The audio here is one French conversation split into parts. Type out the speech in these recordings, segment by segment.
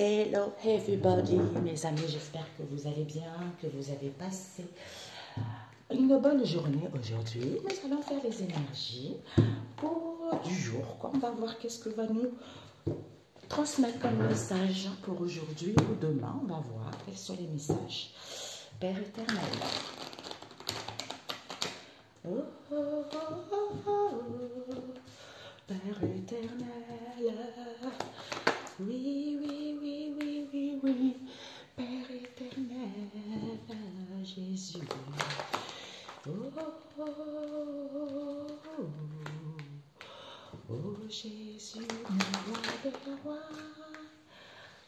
Hello everybody, mes amis, j'espère que vous allez bien, que vous avez passé une bonne journée aujourd'hui. Nous allons faire les énergies pour du jour. On va voir qu'est-ce que va nous transmettre comme message pour aujourd'hui ou demain. On va voir quels sont les messages. Père éternel. Oh, oh, oh, oh, oh. Père éternel. Oui, oui, oui, oui, oui, oui, Père éternel, Jésus. Oh, oh, oh, oh, oh, Jésus, mon roi des rois.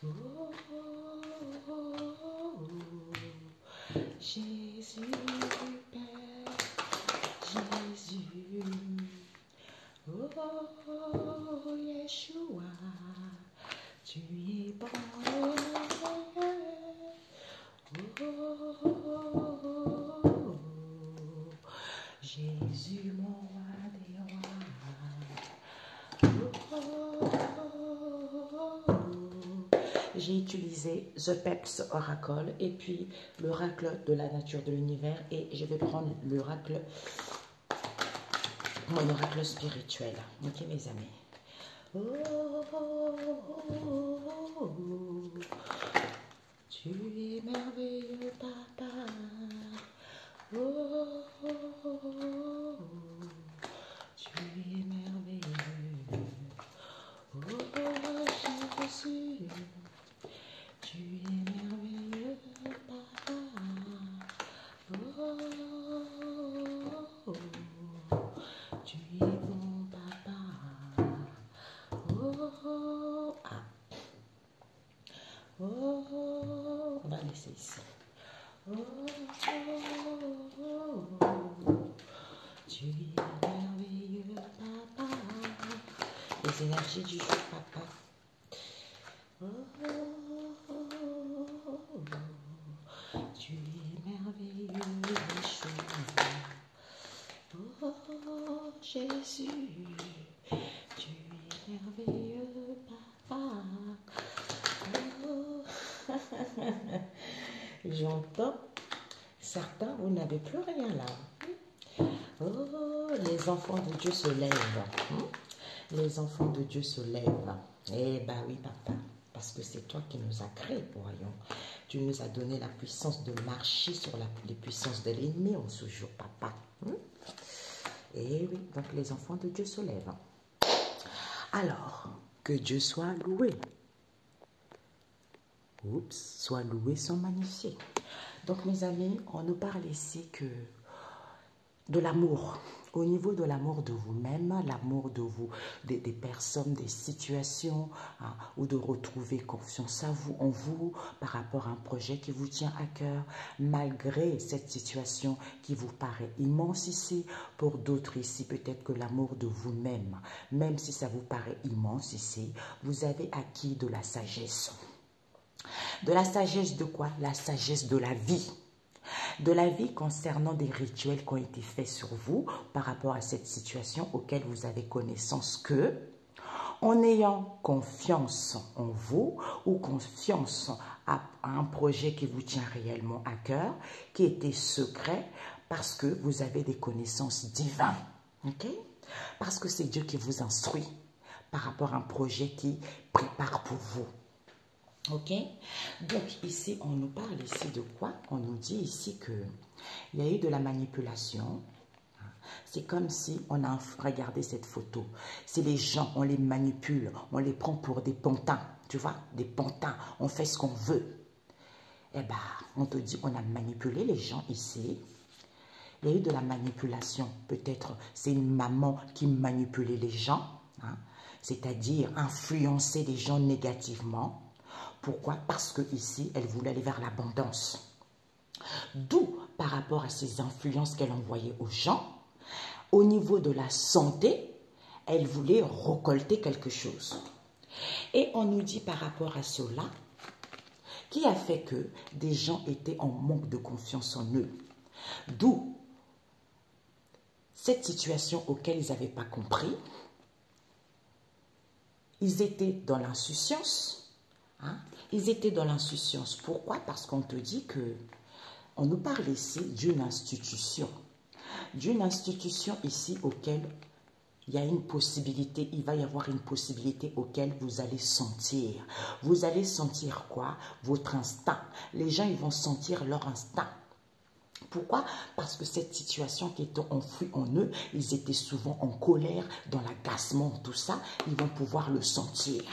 Oh, oh, oh, oh, Jésus, Père, Jésus. Oh, oh, Yeshua. Tu es bon, oh, oh, oh, Jésus, mon roi des rois. Oh, oh, oh. J'ai utilisé The Peps Oracle et puis l'oracle de la nature de l'univers et je vais prendre l'oracle, mon oracle spirituel. Ok, mes amis. Oh, oh, oh, oh, tu es merveilleux, papa. Oh, oh, oh, tu es merveilleux. Oh, Jésus, tu es merveilleux, papa. Oh, tu es bon, papa. Oh, ah. Oh, on va laisser ici. Oh, oh, oh, tu es merveilleux, papa. Les énergies du jour, papa. Oh, oh, oh, tu es merveilleux, Yeshua. Oh, Jésus, tu es merveilleux, papa. Oh. J'entends certains, vous n'avez plus rien là. Oh, les enfants de Dieu se lèvent. Les enfants de Dieu se lèvent. Eh bien oui, papa, parce que c'est toi qui nous as créés, voyons. Tu nous as donné la puissance de marcher sur les puissances de l'ennemi en ce jour, papa. Eh oui, donc les enfants de Dieu se lèvent. Alors, que Dieu soit loué. Oups, soit loué, soit magnifié. Donc, mes amis, on nous parle ici que de l'amour. Au niveau de l'amour de vous-même, l'amour de vous, des personnes, des situations, hein, ou de retrouver confiance en vous, par rapport à un projet qui vous tient à cœur, malgré cette situation qui vous paraît immense ici. Pour d'autres ici, peut-être que l'amour de vous-même, même si ça vous paraît immense ici, vous avez acquis de la sagesse. De la sagesse de quoi? La sagesse de la vie. De la vie concernant des rituels qui ont été faits sur vous par rapport à cette situation auquel vous avez connaissance que, en ayant confiance en vous ou confiance à un projet qui vous tient réellement à cœur, qui était secret parce que vous avez des connaissances divines. Ok? Parce que c'est Dieu qui vous instruit par rapport à un projet qui prépare pour vous. Ok, donc ici on nous parle ici de quoi? On nous dit ici que il y a eu de la manipulation. C'est comme si on a regardé cette photo. C'est les gens, on les manipule, on les prend pour des pantins, tu vois, des pantins. On fait ce qu'on veut. Eh ben, on te dit on a manipulé les gens ici. Il y a eu de la manipulation. Peut-être c'est une maman qui manipulait les gens, hein, c'est-à-dire influencer les gens négativement. Pourquoi? Parce que ici, elle voulait aller vers l'abondance. D'où, par rapport à ces influences qu'elle envoyait aux gens, au niveau de la santé, elle voulait récolter quelque chose. Et on nous dit par rapport à cela, qui a fait que des gens étaient en manque de confiance en eux. D'où cette situation auquel ils n'avaient pas compris. Ils étaient dans l'insouciance. Hein? Ils étaient dans l'insouciance. Pourquoi? Parce qu'on te dit que, on nous parle ici d'une institution. D'une institution ici auquel il y a une possibilité, il va y avoir une possibilité auquel vous allez sentir. Vous allez sentir quoi? Votre instinct. Les gens, ils vont sentir leur instinct. Pourquoi? Parce que cette situation qui était enfouie en eux, ils étaient souvent en colère, dans l'agacement, tout ça, ils vont pouvoir le sentir.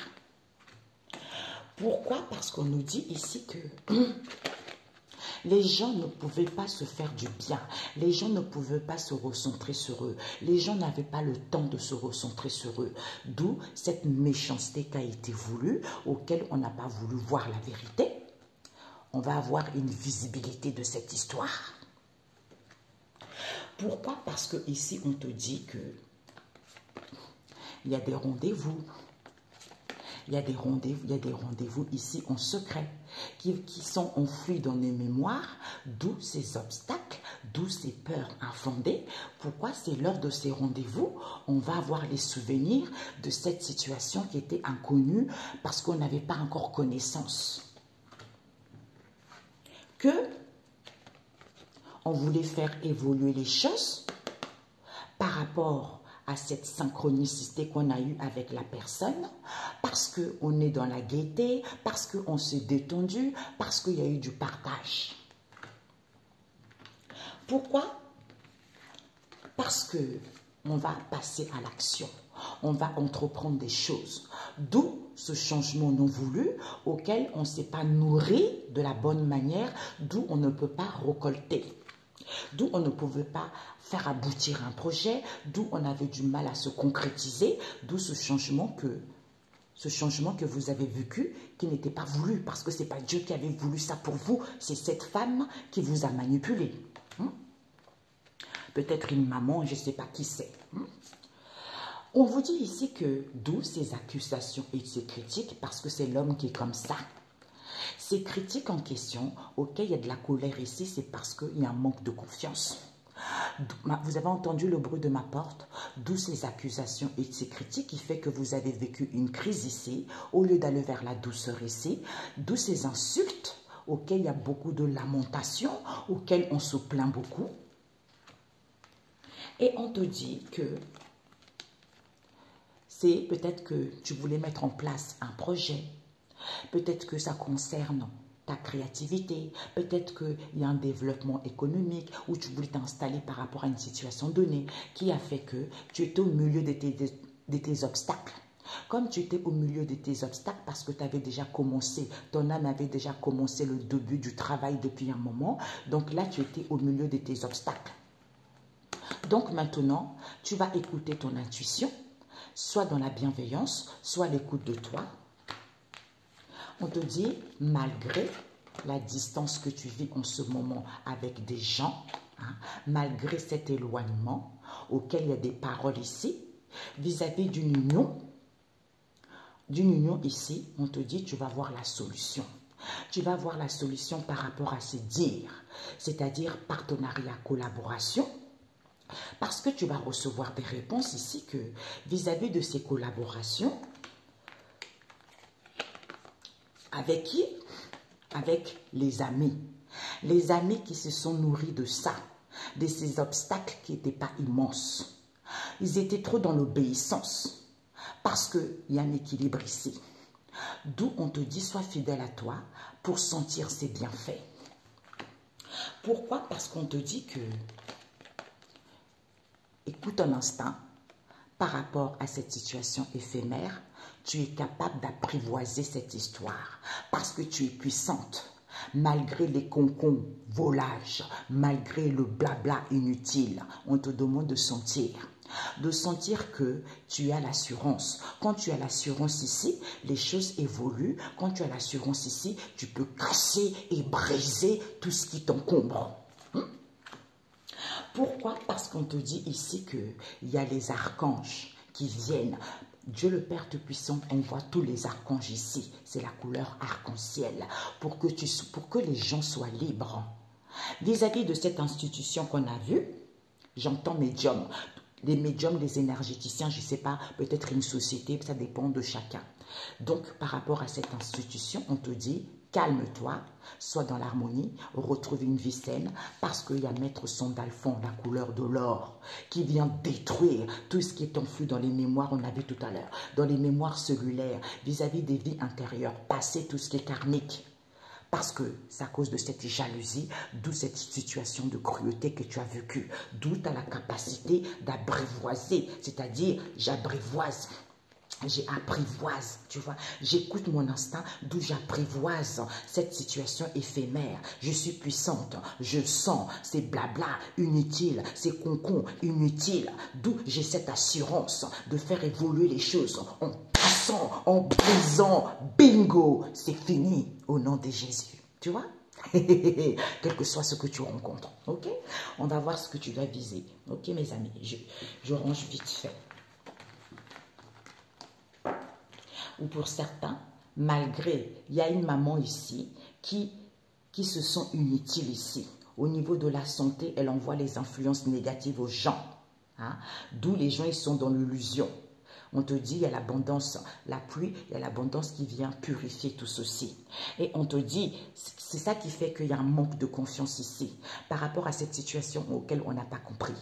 Pourquoi? Parce qu'on nous dit ici que les gens ne pouvaient pas se faire du bien. Les gens ne pouvaient pas se recentrer sur eux. Les gens n'avaient pas le temps de se recentrer sur eux. D'où cette méchanceté qui a été voulue, auquel on n'a pas voulu voir la vérité. On va avoir une visibilité de cette histoire. Pourquoi? Parce que ici on te dit que il y a des rendez-vous. Il y a des rendez-vous ici en secret qui sont enfouis dans les mémoires, d'où ces obstacles, d'où ces peurs infondées. Pourquoi? C'est lors de ces rendez-vous, on va avoir les souvenirs de cette situation qui était inconnue parce qu'on n'avait pas encore connaissance. Que on voulait faire évoluer les choses par rapport à cette synchronicité qu'on a eue avec la personne, parce qu'on est dans la gaieté, parce qu'on s'est détendu, parce qu'il y a eu du partage. Pourquoi? Parce qu'on va passer à l'action, on va entreprendre des choses, d'où ce changement non voulu auquel on ne s'est pas nourri de la bonne manière, d'où on ne peut pas récolter. D'où on ne pouvait pas faire aboutir un projet, d'où on avait du mal à se concrétiser, d'où ce changement que vous avez vécu, qui n'était pas voulu, parce que ce n'est pas Dieu qui avait voulu ça pour vous, c'est cette femme qui vous a manipulé. Peut-être une maman, je ne sais pas qui c'est. On vous dit ici que d'où ces accusations et ces critiques, parce que c'est l'homme qui est comme ça. Ces critiques en question, auxquelles il y a de la colère ici, c'est parce qu'il y a un manque de confiance. Vous avez entendu le bruit de ma porte, d'où ces accusations et ces critiques qui fait que vous avez vécu une crise ici, au lieu d'aller vers la douceur ici, d'où ces insultes auxquelles il y a beaucoup de lamentations, auxquelles on se plaint beaucoup. Et on te dit que c'est peut-être que tu voulais mettre en place un projet. Peut-être que ça concerne ta créativité, peut-être qu'il y a un développement économique où tu voulais t'installer par rapport à une situation donnée qui a fait que tu étais au milieu de tes obstacles. Comme tu étais au milieu de tes obstacles parce que tu avais déjà commencé, ton âme avait déjà commencé le début du travail depuis un moment, donc là tu étais au milieu de tes obstacles. Donc maintenant, tu vas écouter ton intuition, soit dans la bienveillance, soit à l'écoute de toi. On te dit, malgré la distance que tu vis en ce moment avec des gens, malgré cet éloignement auquel il y a des paroles ici, vis-à-vis d'une union ici, on te dit, tu vas voir la solution. Tu vas voir la solution par rapport à ces dires, c'est-à-dire partenariat, collaboration, parce que tu vas recevoir des réponses ici que vis-à-vis de ces collaborations, avec qui? Avec les amis. Les amis qui se sont nourris de ça, de ces obstacles qui n'étaient pas immenses. Ils étaient trop dans l'obéissance, parce qu'il y a un équilibre ici. D'où on te dit, sois fidèle à toi pour sentir ses bienfaits. Pourquoi? Parce qu'on te dit que, écoute ton instinct par rapport à cette situation éphémère, tu es capable d'apprivoiser cette histoire parce que tu es puissante. Malgré les concons, volages, malgré le blabla inutile, on te demande de sentir que tu as l'assurance. Quand tu as l'assurance ici, les choses évoluent. Quand tu as l'assurance ici, tu peux casser et briser tout ce qui t'encombre. Pourquoi? Parce qu'on te dit ici qu'il y a les archanges qui viennent. Dieu le Père Tout-Puissant envoie tous les archanges ici. C'est la couleur arc-en-ciel pour que les gens soient libres. Vis-à-vis de cette institution qu'on a vue, j'entends médium. Les médiums, les énergéticiens, je ne sais pas, peut-être une société, ça dépend de chacun. Donc, par rapport à cette institution, on te dit, calme-toi, sois dans l'harmonie, retrouve une vie saine, parce qu'il y a Maître Sandalphon, la couleur de l'or, qui vient détruire tout ce qui est enfui dans les mémoires, on a vu tout à l'heure, dans les mémoires cellulaires, vis-à-vis des vies intérieures, passer tout ce qui est karmique. Parce que c'est à cause de cette jalousie, d'où cette situation de cruauté que tu as vécue, d'où tu as la capacité d'apprivoiser, c'est-à-dire j'apprivoise. J'apprivoise, tu vois, j'écoute mon instinct, d'où j'apprivoise cette situation éphémère. Je suis puissante, je sens, c'est blabla, inutile, c'est concon, inutile. D'où j'ai cette assurance de faire évoluer les choses en passant, en brisant, bingo, c'est fini au nom de Jésus, tu vois. Quel que soit ce que tu rencontres, ok. On va voir ce que tu dois viser, ok mes amis, je range vite fait. Ou pour certains, malgré, il y a une maman ici qui se sent inutile ici. Au niveau de la santé, elle envoie les influences négatives aux gens. Hein? D'où les gens ils sont dans l'illusion. On te dit, il y a l'abondance, la pluie, il y a l'abondance qui vient purifier tout ceci. Et on te dit, c'est ça qui fait qu'il y a un manque de confiance ici, par rapport à cette situation auquel on n'a pas compris.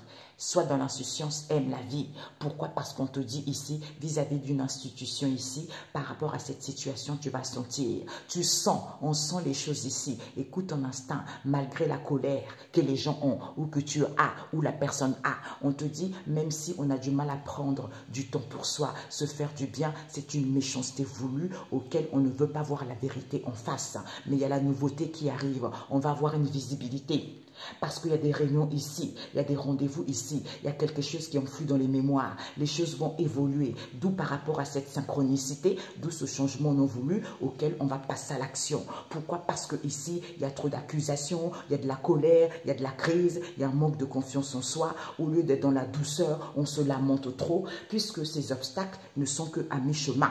Soit dans l'insouciance, aime la vie. Pourquoi? Parce qu'on te dit ici, vis-à-vis d'une institution ici, par rapport à cette situation, tu vas sentir. Tu sens, on sent les choses ici. Écoute ton instinct, malgré la colère que les gens ont, ou que tu as, ou la personne a. On te dit, même si on a du mal à prendre du temps pour soi, se faire du bien, c'est une méchanceté voulue auquel on ne veut pas voir la vérité en face. Mais il y a la nouveauté qui arrive. On va avoir une visibilité. Parce qu'il y a des réunions ici, il y a des rendez-vous ici, il y a quelque chose qui enflue dans les mémoires. Les choses vont évoluer, d'où par rapport à cette synchronicité, d'où ce changement non voulu auquel on va passer à l'action. Pourquoi? Parce que ici, il y a trop d'accusations, il y a de la colère, il y a de la crise, il y a un manque de confiance en soi. Au lieu d'être dans la douceur, on se lamente trop, puisque ces obstacles ne sont qu'à mi-chemin.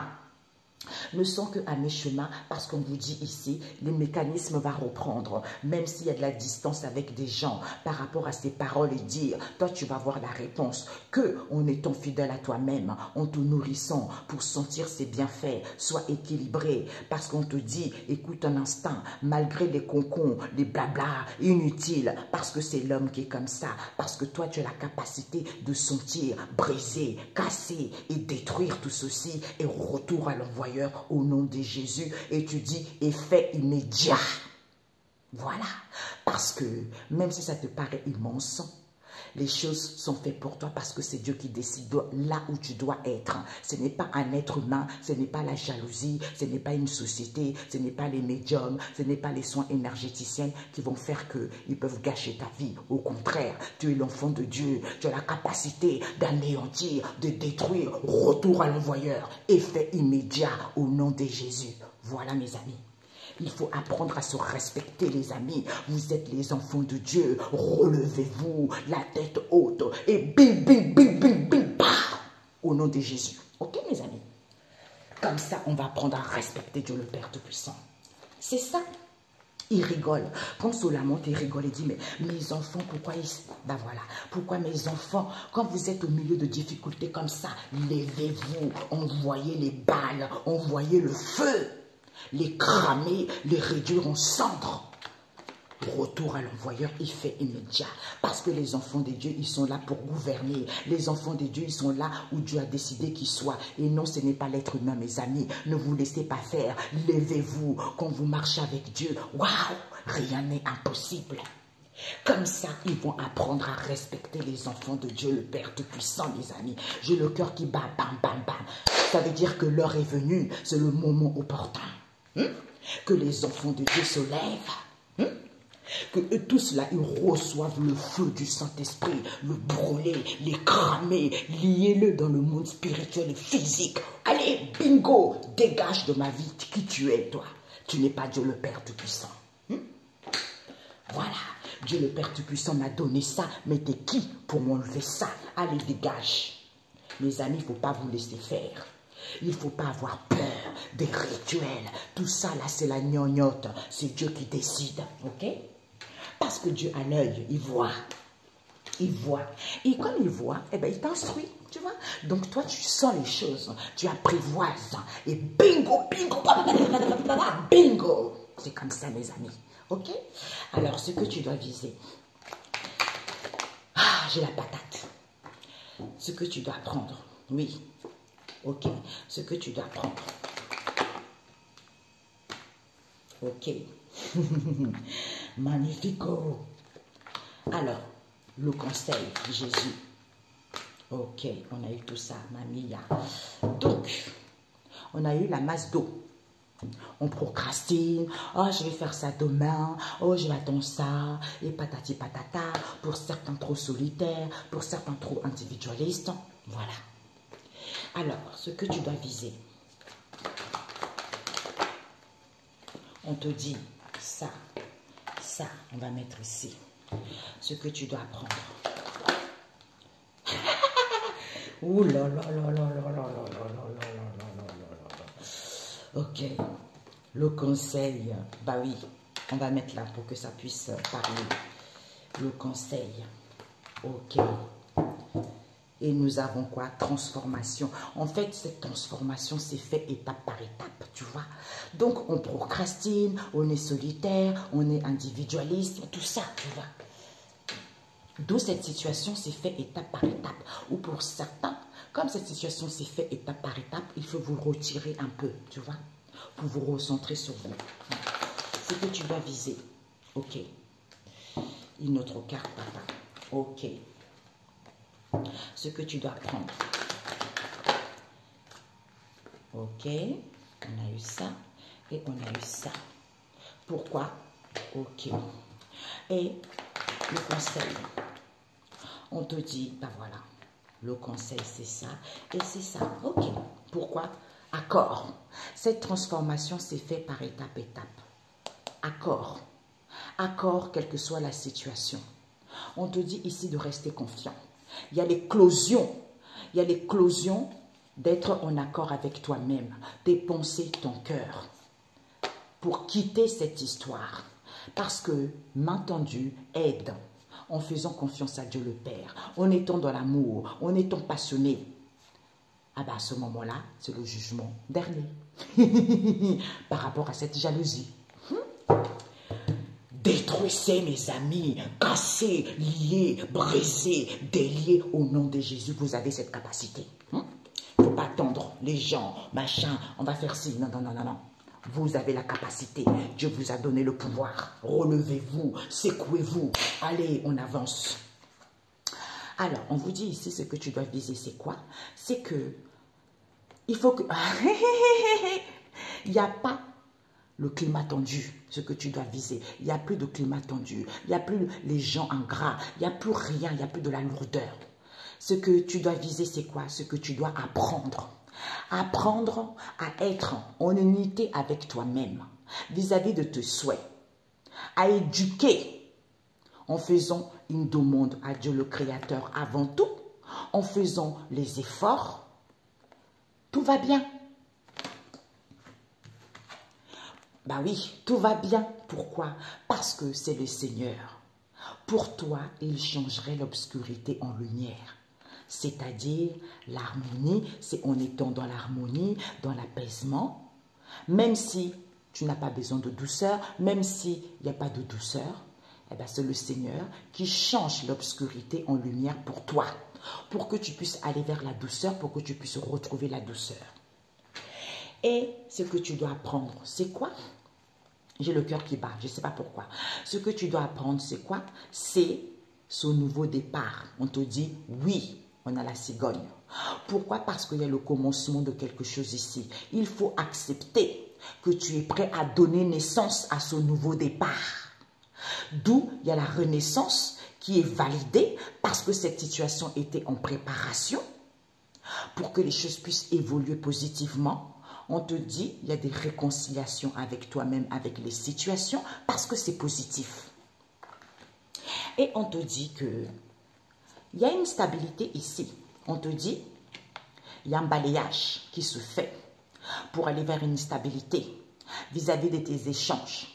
Ne sont qu'à mi-chemin parce qu'on vous dit ici, le mécanisme va reprendre, même s'il y a de la distance avec des gens par rapport à ces paroles et dire, toi tu vas voir la réponse, que en étant fidèle à toi-même, en te nourrissant pour sentir ses bienfaits, sois équilibré, parce qu'on te dit, écoute un instinct, malgré les concons, les blabla inutiles, parce que c'est l'homme qui est comme ça, parce que toi tu as la capacité de sentir, briser, casser et détruire tout ceci et retour à l'envoyeur au nom de Jésus et tu dis effet immédiat. Voilà. Parce que même si ça te paraît immense, les choses sont faites pour toi parce que c'est Dieu qui décide là où tu dois être. Ce n'est pas un être humain, ce n'est pas la jalousie, ce n'est pas une société, ce n'est pas les médiums, ce n'est pas les soins énergéticiens qui vont faire qu'ils peuvent gâcher ta vie. Au contraire, tu es l'enfant de Dieu, tu as la capacité d'anéantir, de détruire, retour à l'envoyeur, effet immédiat au nom de Jésus. Voilà mes amis. Il faut apprendre à se respecter, les amis. Vous êtes les enfants de Dieu. Relevez-vous, la tête haute. Et bing, bing, bing, bing, bing, bah, au nom de Jésus. Ok, mes amis? Comme ça, on va apprendre à respecter Dieu le Père Tout-Puissant. C'est ça. Il rigole. Quand Solomon il rigole, il dit, mais mes enfants, pourquoi ils... Ben voilà. Pourquoi mes enfants, quand vous êtes au milieu de difficultés comme ça, levez-vous, envoyez les balles, envoyez le feu. Les cramer, les réduire en cendres. Retour à l'envoyeur, il fait immédiat. Parce que les enfants de Dieu, ils sont là pour gouverner. Les enfants de Dieu, ils sont là où Dieu a décidé qu'ils soient. Et non, ce n'est pas l'être humain, mes amis. Ne vous laissez pas faire. Levez-vous quand vous marchez avec Dieu. Waouh! Rien n'est impossible. Comme ça, ils vont apprendre à respecter les enfants de Dieu, le Père Tout-Puissant, mes amis. J'ai le cœur qui bat, bam, bam, bam. Ça veut dire que l'heure est venue, c'est le moment opportun. Que les enfants de Dieu se lèvent. Que eux tous là, ils reçoivent le feu du Saint-Esprit, le brûler, les cramer, liez-le dans le monde spirituel et physique. Allez, bingo, dégage de ma vie qui tu es, toi. Tu n'es pas Dieu le Père Tout-Puissant. Voilà, Dieu le Père Tout-Puissant m'a donné ça, mais t'es qui pour m'enlever ça? Allez, dégage. Mes amis, il ne faut pas vous laisser faire. Il ne faut pas avoir peur des rituels. Tout ça, là, c'est la gnognotte. C'est Dieu qui décide, ok? Parce que Dieu a l'œil, il voit. Il voit. Et comme il voit, eh ben, il t'instruit, tu vois. Donc toi, tu sens les choses, tu apprivoises. Et bingo, bingo, bingo. C'est comme ça, mes amis. Ok? Alors, ce que tu dois viser. Ah, j'ai la patate. Ce que tu dois prendre. Oui. Ok. Ce que tu dois prendre. Ok. Magnifico. Alors, le conseil de Jésus. Ok, on a eu tout ça, mamia. Donc, on a eu la masse d'eau. On procrastine. Oh, je vais faire ça demain. Oh, je vais attendre ça. Et patati patata. Pour certains trop solitaires, pour certains trop individualistes. Voilà. Alors, ce que tu dois viser. On te dit ça, ça, on va mettre ici. Ce que tu dois prendre. Ouh là là là là là là là là là. Ok. Le conseil. Bah oui, on va mettre là pour que ça puisse parler. Le conseil. Ok. Et nous avons quoi? Transformation. En fait, cette transformation s'est faite étape par étape, tu vois. Donc, on procrastine, on est solitaire, on est individualiste, tout ça, tu vois. D'où cette situation s'est faite étape par étape. Ou pour certains, comme cette situation s'est faite étape par étape, il faut vous retirer un peu, tu vois, pour vous recentrer sur vous. Ce que tu dois viser. Ok. Une autre carte, papa. Ok. Ce que tu dois prendre. Ok. On a eu ça. Et on a eu ça. Pourquoi? Ok. Et le conseil. On te dit, ben voilà, le conseil c'est ça et c'est ça. Ok. Pourquoi? Accord. Cette transformation s'est faite par étape, étape. Accord. Accord, quelle que soit la situation. On te dit ici de rester confiant. Il y a l'éclosion. Il y a l'éclosion d'être en accord avec toi-même, tes pensées, ton cœur, pour quitter cette histoire. Parce que, main tendue aide, en faisant confiance à Dieu le Père, en étant dans l'amour, en étant passionné. Ah ben à ce moment-là, c'est le jugement dernier. Par rapport à cette jalousie. Détruisez mes amis, cassez, liez, brisez, déliez au nom de Jésus. Vous avez cette capacité. Il ne faut pas attendre les gens, machin, on va faire ci. Non, non, non, non, non. Vous avez la capacité. Dieu vous a donné le pouvoir. Relevez-vous, secouez-vous. Allez, on avance. Alors, on vous dit ici ce que tu dois viser, c'est quoi? C'est que, il faut que... il n'y a pas le climat tendu, ce que tu dois viser. Il n'y a plus de climat tendu. Il n'y a plus les gens ingrats. Il n'y a plus rien. Il n'y a plus de la lourdeur. Ce que tu dois viser, c'est quoi? Ce que tu dois apprendre. Apprendre à être en unité avec toi-même vis-à-vis de tes souhaits. À éduquer en faisant une demande à Dieu le Créateur avant tout, en faisant les efforts. Tout va bien. Bah oui, tout va bien. Pourquoi? Parce que c'est le Seigneur. Pour toi, il changerait l'obscurité en lumière. C'est-à-dire l'harmonie, c'est en étant dans l'harmonie, dans l'apaisement. Même si tu n'as pas besoin de douceur, même s'il n'y a pas de douceur, eh ben c'est le Seigneur qui change l'obscurité en lumière pour toi. Pour que tu puisses aller vers la douceur, pour que tu puisses retrouver la douceur. Et ce que tu dois apprendre, c'est quoi? J'ai le cœur qui bat, je ne sais pas pourquoi. Ce que tu dois apprendre, c'est quoi? C'est ce nouveau départ. On te dit, oui, on a la cigogne. Pourquoi? Parce qu'il y a le commencement de quelque chose ici. Il faut accepter que tu es prêt à donner naissance à ce nouveau départ. D'où il y a la renaissance qui est validée parce que cette situation était en préparation pour que les choses puissent évoluer positivement. On te dit, il y a des réconciliations avec toi-même, avec les situations, parce que c'est positif. Et on te dit que il y a une stabilité ici. On te dit, il y a un balayage qui se fait pour aller vers une stabilité vis-à-vis de tes échanges.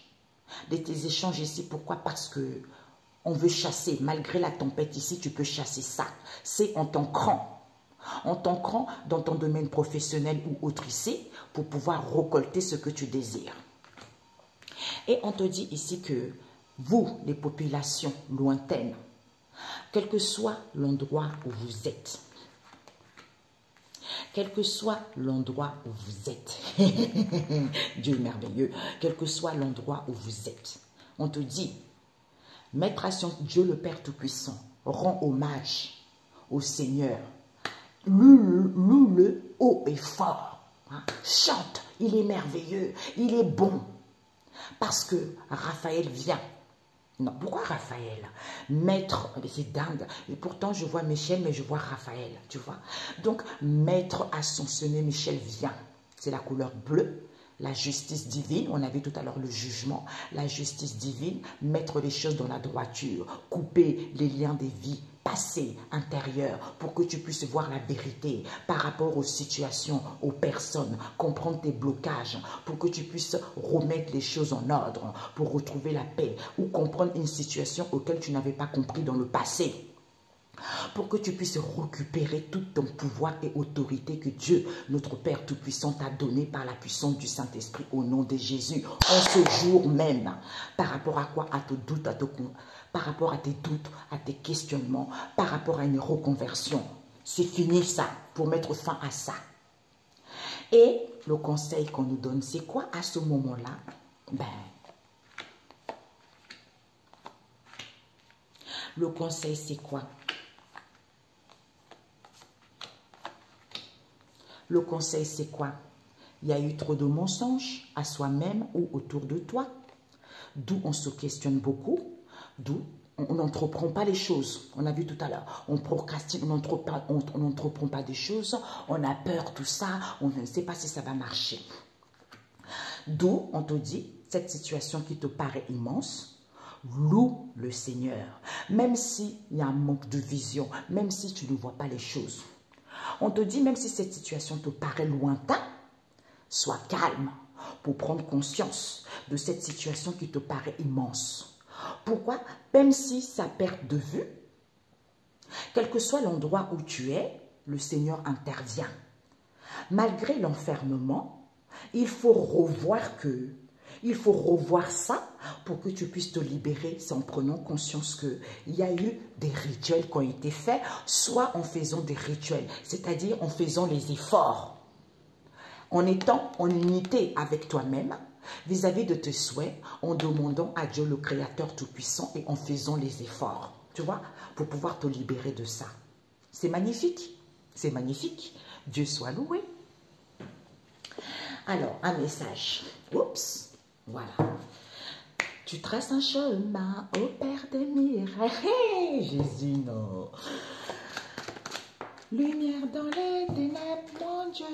De tes échanges ici, pourquoi? Parce que On veut chasser, malgré la tempête ici, tu peux chasser ça. C'est en t'ancrant. En t'ancrant dans ton domaine professionnel ou autre ici, pour pouvoir récolter ce que tu désires. Et on te dit ici que vous, les populations lointaines, quel que soit l'endroit où vous êtes, quel que soit l'endroit où vous êtes, Dieu est merveilleux, quel que soit l'endroit où vous êtes, on te dit, Maître Ascension, Dieu le Père Tout-Puissant, rend hommage au Seigneur, loue-le haut et fort, hein? Chante, il est merveilleux, il est bon, parce que Raphaël vient. Non, pourquoi Raphaël? Maître, c'est dingue. Et pourtant, je vois Michel, mais je vois Raphaël, tu vois. Donc, Maître Ascensionné Michel vient. C'est la couleur bleue, la justice divine. On a vu tout à l'heure le jugement. La justice divine, mettre les choses dans la droiture, couper les liens des vies passées, intérieures, pour que tu puisses voir la vérité par rapport aux situations, aux personnes, comprendre tes blocages, pour que tu puisses remettre les choses en ordre, pour retrouver la paix, ou comprendre une situation auquel tu n'avais pas compris dans le passé, pour que tu puisses récupérer tout ton pouvoir et autorité que Dieu, notre Père Tout-Puissant, t'a donné par la puissance du Saint-Esprit au nom de Jésus, en ce jour même. Par rapport à quoi? À tes doutes, par rapport à tes doutes, à tes questionnements, par rapport à une reconversion. C'est fini ça, pour mettre fin à ça. Et le conseil qu'on nous donne, c'est quoi à ce moment-là? Le conseil, c'est quoi? Le conseil, c'est quoi? Il y a eu trop de mensonges à soi-même ou autour de toi, d'où on se questionne beaucoup, d'où on n'entreprend pas les choses. On a vu tout à l'heure, on procrastine, on n'entreprend pas des choses, on a peur, tout ça, on ne sait pas si ça va marcher. D'où on te dit, cette situation qui te paraît immense, loue le Seigneur, même s'il y a un manque de vision, même si tu ne vois pas les choses. On te dit, même si cette situation te paraît lointaine, sois calme pour prendre conscience de cette situation qui te paraît immense. Pourquoi? Même si ça perd de vue, quel que soit l'endroit où tu es, le Seigneur intervient. Malgré l'enfermement, il faut revoir ça pour que tu puisses te libérer en prenant conscience qu'il y a eu des rituels qui ont été faits, soit en faisant des rituels, c'est-à-dire en faisant les efforts, en étant en unité avec toi-même, vis-à-vis de tes souhaits, en demandant à Dieu le Créateur Tout-Puissant et en faisant les efforts, tu vois, pour pouvoir te libérer de ça. C'est magnifique, c'est magnifique. Dieu soit loué. Alors, un message. Oups. Voilà. Tu traces un chemin au Père des miracles. Hey, Jésus, non. Lumière dans les ténèbres, mon Dieu,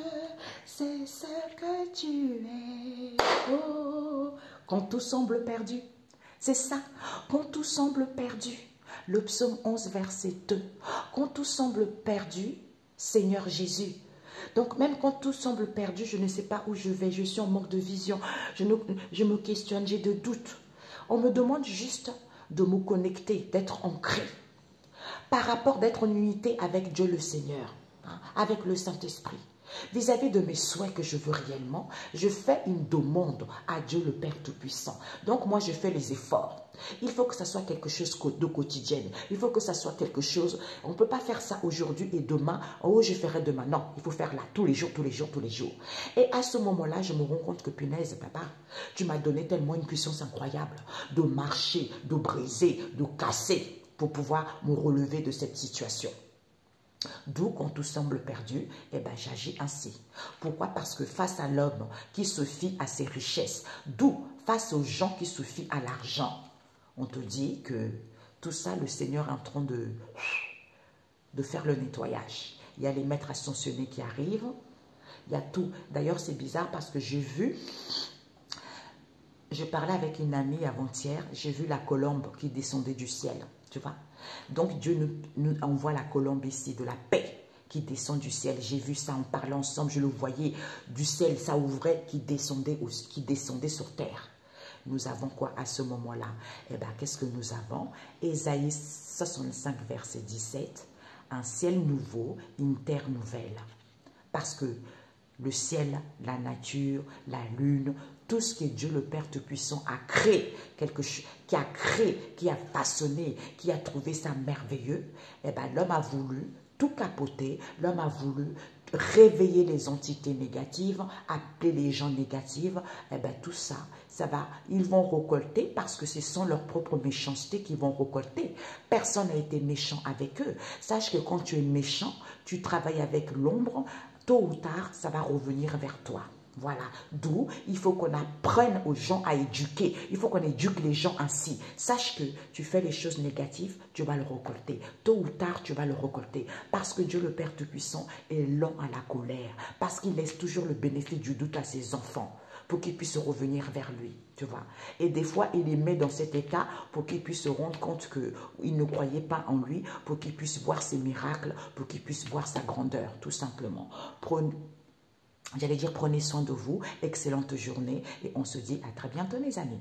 c'est ce que tu es. Oh. Quand tout semble perdu, c'est ça. Quand tout semble perdu. Le psaume 11, verset 2. Quand tout semble perdu, Seigneur Jésus. Donc, même quand tout semble perdu, je ne sais pas où je vais, je suis en manque de vision, je me questionne, j'ai des doutes. On me demande juste de me connecter, d'être ancré, par rapport d'être en unité avec Dieu le Seigneur, hein, avec le Saint-Esprit. Vis-à-vis de mes souhaits que je veux réellement, je fais une demande à Dieu le Père Tout-Puissant. Donc moi, je fais les efforts. Il faut que ça soit quelque chose de quotidien. Il faut que ça soit quelque chose... On ne peut pas faire ça aujourd'hui et demain. Oh, je ferai demain. Non, il faut faire là tous les jours, tous les jours, tous les jours. Et à ce moment-là, je me rends compte que, punaise, papa, tu m'as donné tellement une puissance incroyable de marcher, de briser, de casser pour pouvoir me relever de cette situation. D'où, quand tout semble perdu, eh ben, j'agis ainsi. Pourquoi? Parce que face à l'homme qui se fie à ses richesses, d'où face aux gens qui se fient à l'argent, on te dit que tout ça, le Seigneur est en train de faire le nettoyage. Il y a les maîtres ascensionnés qui arrivent, il y a tout. D'ailleurs, c'est bizarre parce que j'ai vu, je parlais avec une amie avant-hier, j'ai vu la colombe qui descendait du ciel, tu vois. Donc Dieu nous envoie la colombe ici, de la paix qui descend du ciel. J'ai vu ça, en parlant ensemble, je le voyais du ciel, ça ouvrait, qui descendait sur terre. nous avons quoi à ce moment-là? Eh bien, qu'est-ce que nous avons? Ésaïe 65, verset 17. Un ciel nouveau, une terre nouvelle. Parce que le ciel, la nature, la lune, tout ce que Dieu le Père Tout-Puissant a créé, quelque chose, qui a créé, qui a façonné, qui a trouvé ça merveilleux, eh bien, l'homme a voulu tout capoter, l'homme a voulu réveiller les entités négatives, appeler les gens négatifs, eh bien tout ça, ils vont récolter parce que ce sont leurs propres méchancetés qu'ils vont récolter. Personne n'a été méchant avec eux. Sache que quand tu es méchant, tu travailles avec l'ombre, tôt ou tard, ça va revenir vers toi. Voilà, d'où il faut qu'on apprenne aux gens à éduquer. Il faut qu'on éduque les gens ainsi. Sache que tu fais les choses négatives, tu vas le récolter. Tôt ou tard, tu vas le récolter. Parce que Dieu le Père Tout-Puissant est lent à la colère. Parce qu'il laisse toujours le bénéfice du doute à ses enfants pour qu'ils puissent revenir vers lui, tu vois. Et des fois, il les met dans cet état pour qu'ils puissent se rendre compte qu'ils ne croyaient pas en lui, pour qu'ils puissent voir ses miracles, pour qu'ils puissent voir sa grandeur, tout simplement. J'allais dire, prenez soin de vous, excellente journée et on se dit à très bientôt les amis.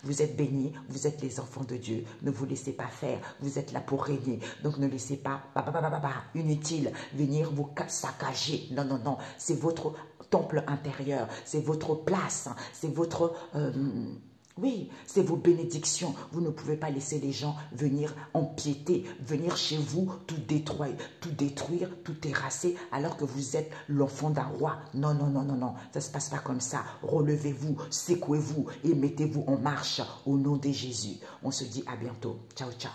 Vous êtes bénis, vous êtes les enfants de Dieu, ne vous laissez pas faire, vous êtes là pour régner, donc ne laissez pas, inutile, venir vous saccager. Non, non, non, c'est votre temple intérieur, c'est votre place, c'est votre... oui, c'est vos bénédictions. Vous ne pouvez pas laisser les gens venir empiéter, venir chez vous, tout détruire, tout terrasser, alors que vous êtes l'enfant d'un roi. Non, non, non, non, non, ça ne se passe pas comme ça. Relevez-vous, secouez-vous et mettez-vous en marche au nom de Jésus. On se dit à bientôt. Ciao, ciao.